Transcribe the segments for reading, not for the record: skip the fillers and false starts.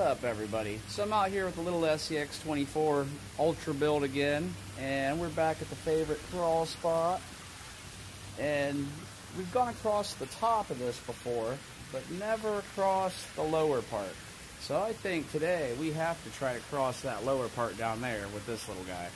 up, everybody? So I'm out here with the little Scx24 Ultra build again, and we're back at the favorite crawl spot. And we've gone across the top of this before, but never across the lower part. So I think today we have to try to cross that lower part down there with this little guy.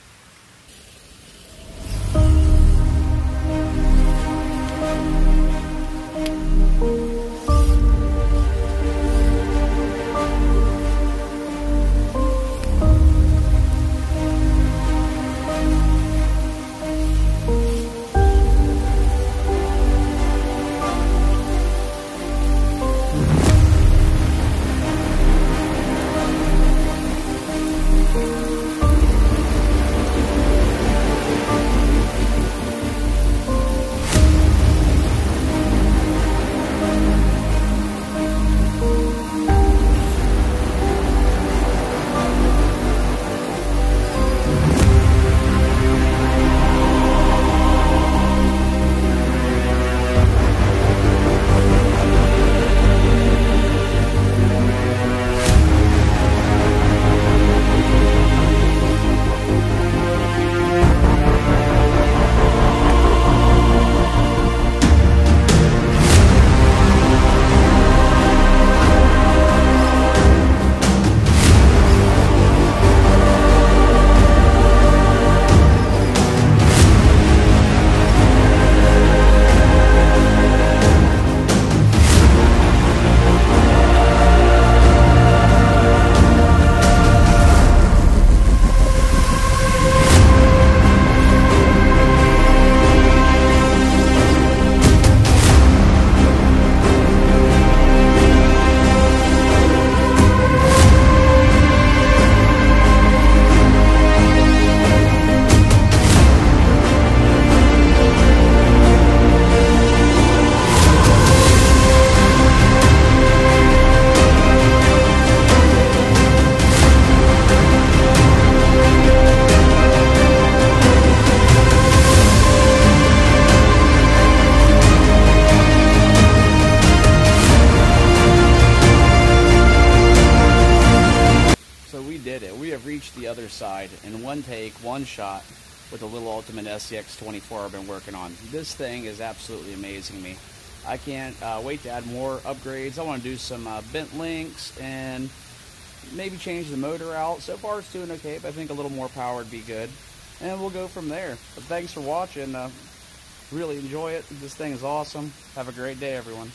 We have reached the other side in one take, one shot with the little Ultimate Scx24 I've been working on. This thing is absolutely amazing me. I can't wait to add more upgrades. I want to do some bent links and maybe change the motor out. So far it's doing okay, but I think a little more power would be good. And we'll go from there. But thanks for watching. Really enjoy it. This thing is awesome. Have a great day, everyone.